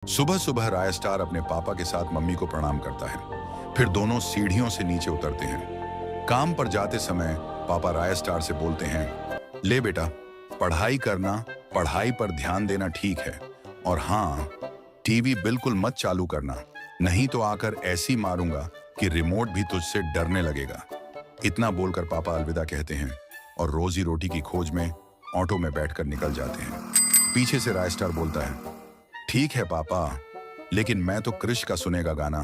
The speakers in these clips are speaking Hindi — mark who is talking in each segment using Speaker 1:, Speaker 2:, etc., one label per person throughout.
Speaker 1: सुबह सुबह राय स्टार अपने पापा के साथ मम्मी को प्रणाम करता है। फिर दोनों सीढ़ियों से नीचे उतरते हैं। काम पर जाते समय पापा राय स्टार से बोलते हैं, ले बेटा, पढ़ाई करना, पढ़ाई पर ध्यान देना ठीक है, और हाँ, टीवी बिल्कुल मत चालू करना, नहीं तो आकर ऐसी मारूंगा कि रिमोट भी तुझसे डरने लगेगा। इतना बोलकर पापा अलविदा कहते हैं और रोजी रोटी की खोज में ऑटो में बैठकर निकल जाते हैं। पीछे से राय स्टार बोलता है, ठीक है पापा, लेकिन मैं तो कृष का सुनेगा गाना,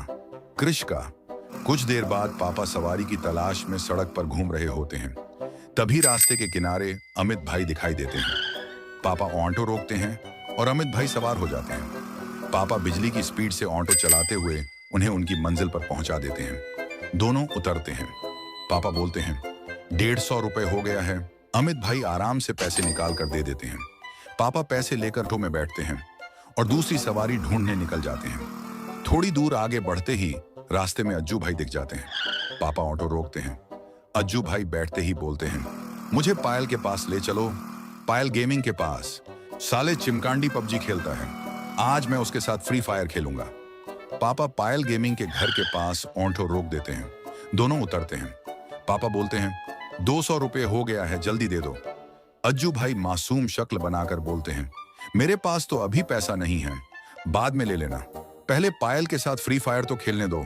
Speaker 1: कृष का। कुछ देर बाद पापा सवारी की तलाश में सड़क पर घूम रहे होते हैं। तभी रास्ते के किनारे अमित भाई दिखाई देते हैं। पापा ऑटो रोकते हैं और अमित भाई सवार हो जाते हैं। पापा बिजली की स्पीड से ऑटो चलाते हुए उन्हें उनकी मंजिल पर पहुंचा देते हैं। दोनों उतरते हैं। पापा बोलते हैं, 150 रुपए हो गया है। अमित भाई आराम से पैसे निकाल कर दे देते हैं। पापा पैसे लेकर ऑटो में बैठते हैं और दूसरी सवारी ढूंढने निकल जाते हैं। थोड़ी दूर आगे बढ़ते ही रास्ते में अज्जू भाई दिख जाते हैं। पापा ऑटो रोकते हैं। अज्जू भाई बैठते ही बोलते हैं, मुझे पायल के पास ले चलो, पायल गेमिंग के पास। साले चिमकांडी पबजी खेलता है, आज मैं उसके साथ फ्री फायर खेलूंगा। पापा पायल गेमिंग के घर के पास ऑटो रोक देते हैं। दोनों उतरते हैं। पापा बोलते हैं, 200 रुपये हो गया है, जल्दी दे दो। अज्जू भाई मासूम शक्ल बनाकर बोलते हैं, मेरे पास तो अभी पैसा नहीं है, बाद में ले लेना, पहले पायल के साथ फ्री फायर तो खेलने दो।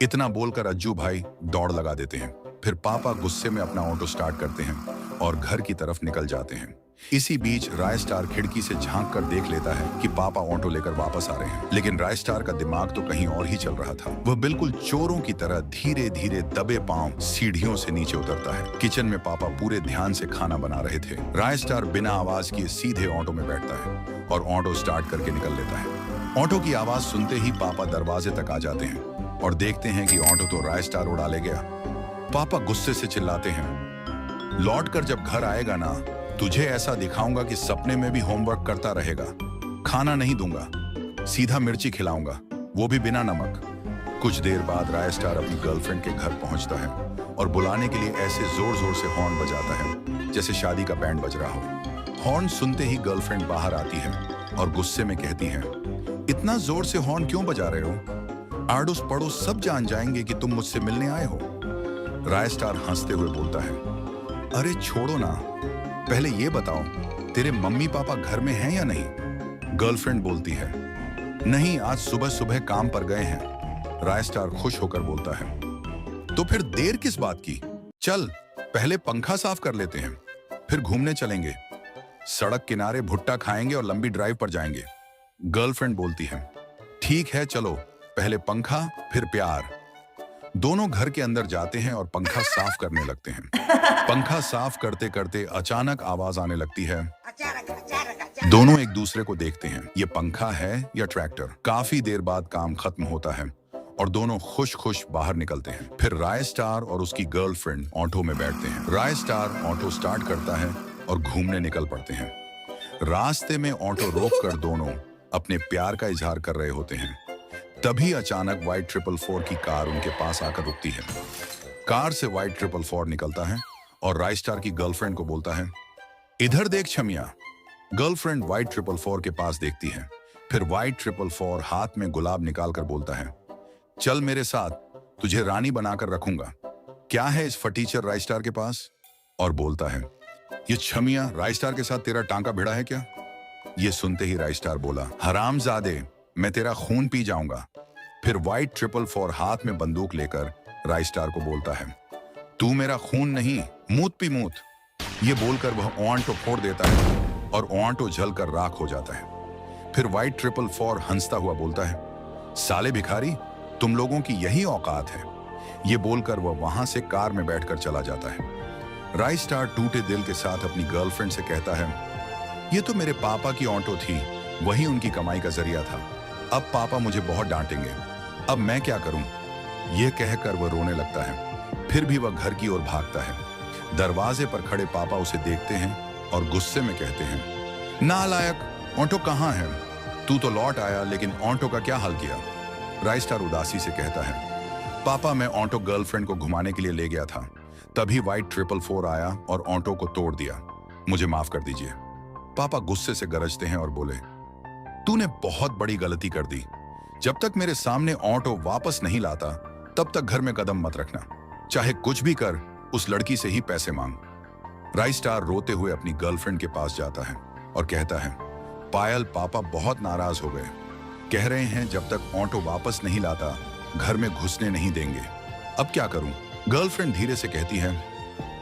Speaker 1: इतना बोलकर अज्जू भाई दौड़ लगा देते हैं। फिर पापा गुस्से में अपना ऑटो स्टार्ट करते हैं और घर की तरफ निकल जाते हैं। इसी बीच राय स्टार खिड़की से झांक कर देख लेता है कि पापा ऑटो लेकर वापस आ रहे हैं, लेकिन राय स्टार का दिमाग तो कहीं और ही चल रहा था। वह बिल्कुल चोरों की तरह धीरे धीरे दबे पांव सीढ़ियों से नीचे उतरता है। किचन में पापा पूरे ध्यान से खाना बना रहे थे। राय स्टार बिना आवाज किए सीधे ऑटो में बैठता है और ऑटो स्टार्ट करके निकल लेता है। ऑटो की आवाज सुनते ही पापा दरवाजे तक आ जाते हैं और देखते हैं कि ऑटो तो राय स्टार उड़ा ले गया। पापा गुस्से से चिल्लाते हैं, लौट कर जब घर आएगा ना, तुझे ऐसा दिखाऊंगा कि सपने में भी होमवर्क करता रहेगा। खाना नहीं दूंगा, सीधा मिर्ची खिलाऊंगा, वो भी बिना नमक। कुछ देर बाद राय स्टार अपनी गर्लफ्रेंड के घर पहुंचता है और बुलाने के लिए ऐसे जोर जोर से हॉर्न बजाता है जैसे शादी का बैंड बज रहा हो। हॉर्न सुनते ही गर्लफ्रेंड बाहर आती है और गुस्से में कहती है, इतना जोर से हॉर्न क्यों बजा रहे हो? आड़ोस पड़ोस सब जान जाएंगे कि तुम मुझसे मिलने आए हो। राय स्टार हंसते हुए बोलता है, अरे छोड़ो ना, पहले ये बताओ तेरे मम्मी पापा घर में हैं या नहीं? गर्लफ्रेंड बोलती है, नहीं, आज सुबह सुबह काम पर गए हैं। राय स्टार खुश होकर बोलता है, तो फिर देर किस बात की? चल पहले पंखा साफ कर लेते हैं, फिर घूमने चलेंगे, सड़क किनारे भुट्टा खाएंगे और लंबी ड्राइव पर जाएंगे। गर्लफ्रेंड बोलती है, ठीक है, चलो पहले पंखा फिर प्यार। दोनों घर के अंदर जाते हैं और पंखा साफ करने लगते हैं। पंखा साफ करते करते अचानक आवाज आने लगती है। दोनों एक दूसरे को देखते हैं, ये पंखा है या ट्रैक्टर? काफी देर बाद काम खत्म होता है और दोनों खुश खुश बाहर निकलते हैं। फिर राय स्टार और उसकी गर्लफ्रेंड ऑटो में बैठते हैं। राय स्टार ऑटो स्टार्ट करता है और घूमने निकल पड़ते हैं। रास्ते में ऑटो रोककर दोनों अपने प्यार का इजहार कर रहे होते हैं। तभी अचानक वाइट 444 की कार उनके पास आकर रुकती है। कार से वाइट 444 निकलता है और राय स्टार की गर्लफ्रेंड को बोलता है, इधर देख छमिया। गर्लफ्रेंड वाइट 444 के पास देखती है। फिर वाइट 444 हाथ में गुलाब निकालकर बोलता है, चल मेरे साथ, तुझे रानी बनाकर रखूंगा। क्या है इस फटीचर राय स्टार के पास? और बोलता है, ये छमिया राय स्टार के साथ तेरा टांका भिड़ा है क्या? ये सुनते ही राय स्टार बोला, हरामजादे, मैं तेरा खून पी जाऊंगा। फिर वाइट 444 हाथ में बंदूक लेकर राय स्टार को बोलता है, तू मेरा खून नहीं, मूत पी मूत। ये बोलकर वह ऑटो फोड़ देता है और ऑटो जलकर राख हो जाता है। फिर वाइट 444 हंसता हुआ बोलता है, साले भिखारी, तुम लोगों की यही औकात है। ये बोलकर वह वहां से कार में बैठकर चला जाता है। राय स्टार टूटे दिल के साथ अपनी गर्लफ्रेंड से कहता है, ये तो मेरे पापा की ऑटो थी, वही उनकी कमाई का जरिया था। अब पापा मुझे बहुत डांटेंगे, अब मैं क्या करूं? यह कहकर वह रोने लगता है। फिर भी वह घर की ओर भागता है। दरवाजे पर खड़े पापा उसे देखते हैं और गुस्से में कहते हैं, नालायक, ऑटो कहाँ है? तू तो लौट आया, लेकिन ऑटो का क्या हाल किया? राय स्टार उदासी से कहता है, पापा मैं ऑटो गर्लफ्रेंड को घुमाने के लिए ले गया था, तभी वाइट 444 आया और ऑटो को तोड़ दिया, मुझे माफ कर दीजिए। पापा गुस्से से गरजते हैं और बोले, तूने बहुत बड़ी गलती कर दी। जब तक मेरे सामने ऑटो वापस नहीं लाता तब तक घर में कदम मत रखना। चाहे कुछ भी कर, उस लड़की से ही पैसे मांग। राइस्टार रोते हुए अपनी गर्लफ्रेंड के पास जाता है और कहता है, पायल, पापा बहुत नाराज हो गए। कह रहे हैं जब तक ऑटो वापस नहीं लाता घर में घुसने नहीं देंगे। अब क्या करूं? गर्लफ्रेंड धीरे से कहती है,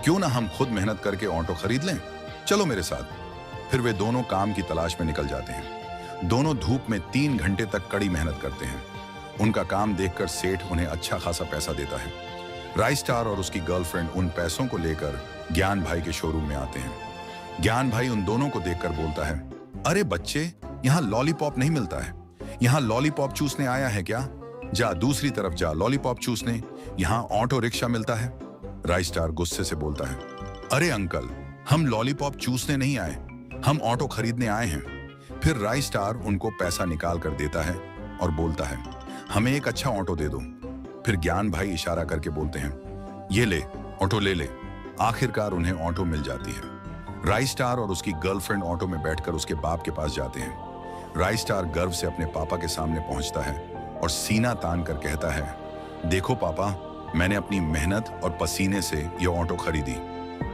Speaker 1: क्यों ना हम खुद मेहनत करके ऑटो खरीद लें, चलो मेरे साथ। फिर वे दोनों काम की तलाश में निकल जाते हैं। दोनों धूप में 3 घंटे तक कड़ी मेहनत करते हैं। उनका काम देखकर सेठ उन्हें अच्छा खासा पैसा देता है। राइस्टार और उसकी गर्लफ्रेंड उन पैसों को लेकर ज्ञान भाई के शोरूम में आते हैं। ज्ञान भाई उन दोनों को देखकर बोलता है, अरे बच्चे, यहाँ लॉलीपॉप नहीं मिलता है। यहाँ लॉलीपॉप चूसने आया है क्या? जा दूसरी तरफ जा लॉलीपॉप चूसने, यहाँ ऑटो रिक्शा मिलता है। राइस्टार गुस्से से बोलता है, अरे अंकल, हम लॉलीपॉप चूसने नहीं आए, हम ऑटो खरीदने आए हैं। फिर राइस्टार उनको पैसा निकाल कर देता है और बोलता है, हमें एक अच्छा ऑटो दे दो। फिर ज्ञान भाई इशारा करके बोलते हैं, ये ले ऑटो ले ले। आखिरकार उन्हें ऑटो मिल जाती है। राइस्टार और उसकी गर्लफ्रेंड ऑटो में बैठकर उसके बाप के पास जाते हैं। राइस्टार गर्व से अपने पापा के सामने पहुंचता है और सीना तान कर कहता है, देखो पापा, मैंने अपनी मेहनत और पसीने से ये ऑटो खरीदी।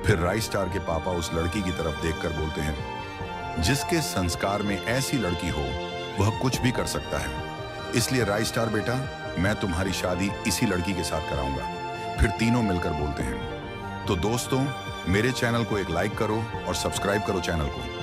Speaker 1: फिर राइस्टार के पापा उस लड़की की तरफ देखकर बोलते हैं, जिसके संस्कार में ऐसी लड़की हो वह कुछ भी कर सकता है। इसलिए राइस्टार बेटा, मैं तुम्हारी शादी इसी लड़की के साथ कराऊंगा। फिर तीनों मिलकर बोलते हैं। तो दोस्तों, मेरे चैनल को एक लाइक करो और सब्सक्राइब करो चैनल को।